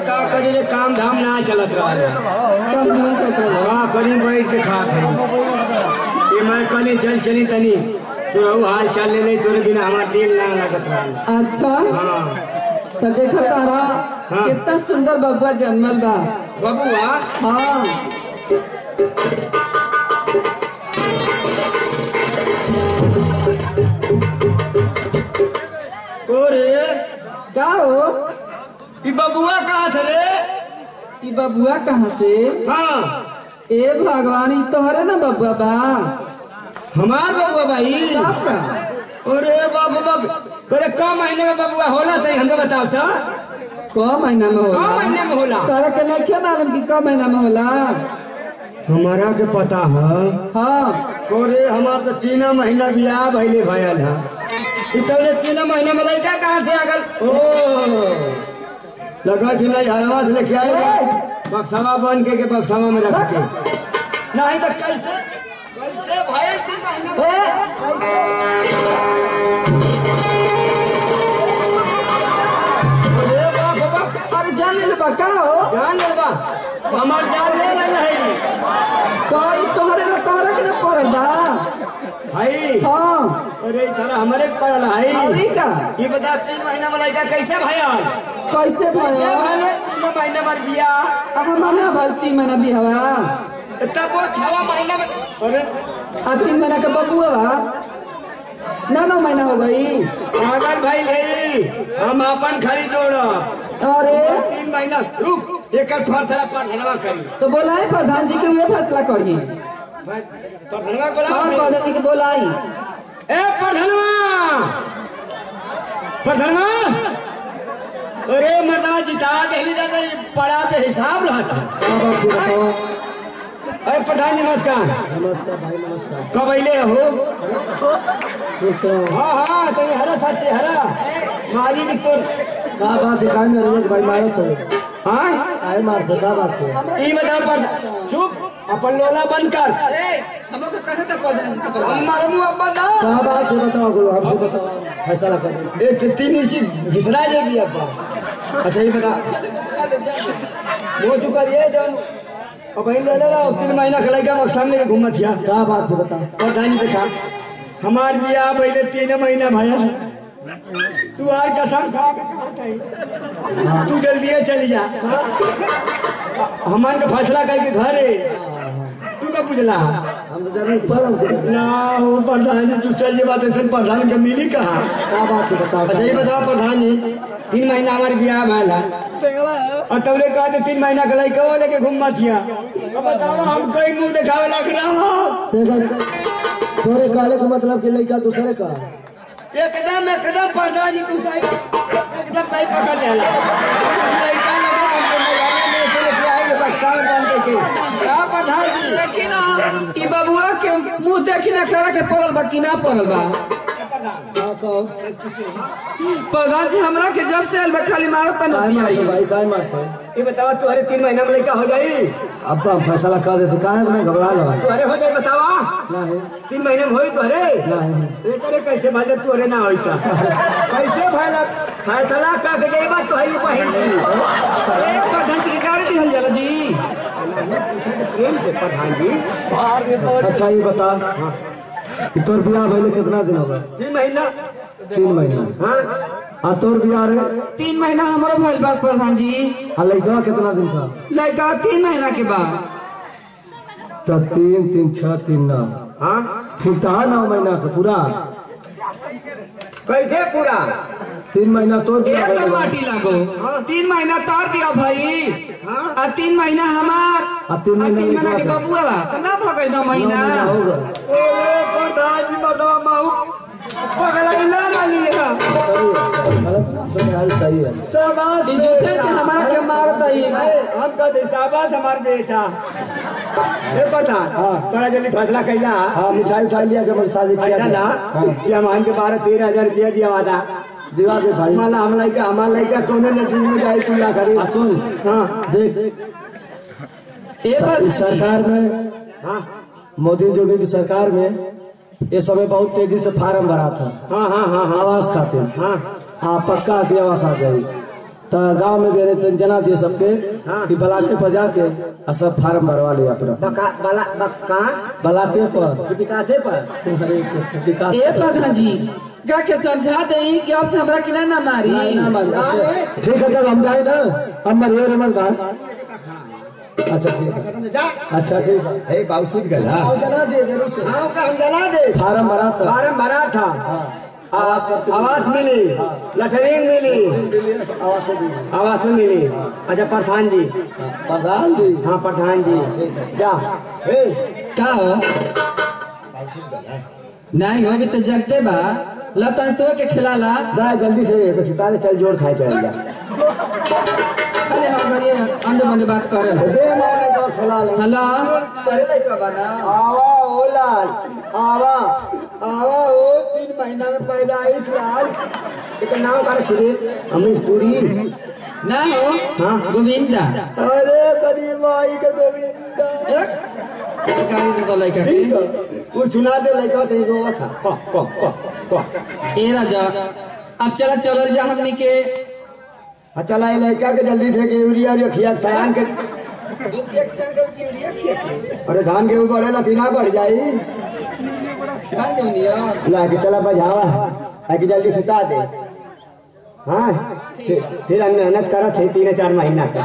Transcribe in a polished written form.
का करी रे काम धाम ना चलत रहा करी बैठ के खात है ये मैं कली चली तनी तो हाल चल ले तोरे बिना हमार दिल ना लगत रहा। अच्छा तो देखा तारा कितना सुंदर बबुआ जन्मल बा। बबुआ हाँ का हो ई बबुआ कहाँ थे रे? ई बबुआ कहाँ से? हाँ ए भगवान ई तोहरे ना बबुआ बा। हमार बबुआ भाई का? अरे बाबू करे का महीने में बबुआ होला तो हमको बताओ तो को महीना में होला? का महीने में होला? तारा के नहीं क्या मालूम कि का महीना में होला? हमारा के पता है। हाँ अरे हमार तो 3 महीना बियाह भइले भयल है इतने 3 महीने में लड़का कहाँ से आगल? ओ लगा थी नहीं हरवा से लेके आए बक्सावा बन के बक्सावा में रख के नहीं तो कैसे भाई 3 महीना अरे जान ले बा का हो? जान ले बा हमार जान ले है कोई तोहरे के ना पड़ल बा भाई। हाँ अरे सारा हमारे पड़ल है अरे का ये बता 3 महीना में लड़का कैसे भया? कैसे भयो? 3 महीने में बियाह अब हमारे भल 3 महीना भी हवा तब वो 6 महीना में अरे 3 महीना का बबुआ बा 9 महीना हो गई। पागल भाई है हम अपन खरी जोड़ो अरे 3 महीना रुक एक फैसला प्रधानवा करी तो बोलाई प्रधान जी के हुए फैसला करी। प्रधानवा बोला हाँ प्रधान जी के बोलाई। ए प्रधानवा अरे मर्दा जिता दे जाता पड़ा पे हिसाब रहता। अरे प्रधान जी नमस्कार। नमस्कार भाई नमस्कार। कब अले हो? खुश रहो। हाँ तो हरा साथे हरा मारी भी तो का बात है? काहे में रोज भाई मारत है? हाँ काहे मारत है? का बात है? ई बता पर चुप अपन लोला बंद कर। हमको कहे था प्रधान जी से बोला मारू अब बता का बात है? बताओ गुरु हमसे बताओ फैसला कर। एक 3 इंच घिसरा जाएगी अब। अच्छा ये बता वो चुका ये जन अब ले ले रहा 3 महीना का लड़का मक्सद में घूमत हिया। का बात है बताओ? प्रधान जी देखा हमार बियाह पहले 3 महीना भया तू आर कसम खा के तू जल्दी चली जा हमान का फैसला करके घरे तू का बुझला हम तो जरूर पढ़ब ना हो प्रधान जी तू चल जे बात ऐसे प्रधान के मिली कहा। का बात है बताओ? अच्छा ये बताओ प्रधान जी 3 महीना हमारे बियाह भला और तब ले कहा 3 महीना का लड़का लेके घूमना थिया। अब बताओ हम कोई मुंह दिखावे लग रहा हो तोरे काले को मतलब कि लड़का दूसरे का एकदम प्रधान जी तू सही एकदम सही पकड़ ले लड़का लगा हमको लगाने में से लेके आएंगे बक्सावर बन के क्या प्रधान जी? लेकिन ई बबुआ के मुंह देखी ना करा के पड़ल बा कि ना पड़ल बा? प्रधान जी हमरा के जब से आयल बा खाली मारत ना दिया भाई काहे मारत है? ये बताओ तुम्हारे 3 महीना में लड़का हो जाई? अब हम फैसला कर देते काहे में घबरा लगा? तुम्हारे हो जाए बतावा नहीं 3 महीने में होई तुम्हारे नहीं ये करे कैसे भाई तुम्हारे ना होई था कैसे भला फैसला का के जाई बात तो है बहन जी। ए प्रधान जी के गाड़ी दिहल जाला जी प्रेम से प्रधान जी। अच्छा ये बता कि तोर बियाह भइले कितना दिन हो गए? 3 महीना 3 महीना। हाँ आ तोर बियाह रे 3 महीना हमारा भइल बा प्रधान जी। आ लड़का कितना दिन का? लड़का 3 महीना के बाद तो 3 3 6 3 9 हाँ ठीक था 9 महीना का पूरा कैसे पूरा 3 महीना तोर बियाह एक तो भइले। माटी लागो 3 महीना तार बिया भाई आ 3 महीना हमार आ 3 महीना के बबुआ बा तो ना भगल 9 महीना हो गए। ओ प्रधान जी बताओ माऊ पगला ना वाली है सही है। शाबाश ई जूते के हमारा के मारत है हम का शाबाश हमार बेटा। ए प्रधान बड़ा जल्दी फैसला कैला हाँ मिठाई उठाई लिया के मेरी शादी किया ना कि हम के 12-13 रुपया दिया वादा दिवा दे भाई। माला हम लड़का कोने लटरी में जाए पूरा करे। सुन हाँ देख इस सरकार में मोदी जोगी की सरकार में ये समय बहुत तेजी से फार्म भरा था। हाँ हाँ हाँ हाँ आवास खातिर। हाँ हाँ पक्का की आवास आ जाएगी। तो गांव में गए तो जना दिए सबके कि बलाके पर जाके और सब फार्म भरवा लिया अपना बलाके पर विकासे पर विकास ए प्रधान जी गा के समझा दे कि अब से हमरा किना ना मारी। ठीक है जब हम जाए ना हम मरिए रे मत बाहर। अच्छा ठीक है अच्छा ठीक है। हे बाबू सूझ गया जला दे जरूर से हाँ का हम जला दे। फार्म भरा था आवास मिली लटरिंग मिली आवास मिली। अच्छा प्रधान जी हाँ प्रधान जी जा हे का हो नहीं हो भी तो जगते बा लतन तो के खिलाला दा जल्दी से सितारे चल जोड़ खाए चल जा। अरे हम भरी अंडे बंदे बात करे दे मारने को खिला ले। हेलो करे ले का बना आवा ओ लाल आवा आवा ओ 3 महीना में पैदा आई लाल एक नाम कर खिले अमीश पुरी ना हो हाँ गोविंदा अरे गरीब आई के गोविंदा एक गाड़ी में बोले का ठीक है वो सुना दे लड़का ते रोवा था को ए राजा अब चल जा हमनी के चला लड़का के जल्दी से के यूरिया और खिया सयान के दूध एक संग के यूरिया खेते अरे धान के ऊपर बढ़ेला तीना बढ़ जाई खान दे निया ला के चला बजावा आके जल्दी सुता दे। हाँ फिर हम मेहनत करत है 3-4 महीना का।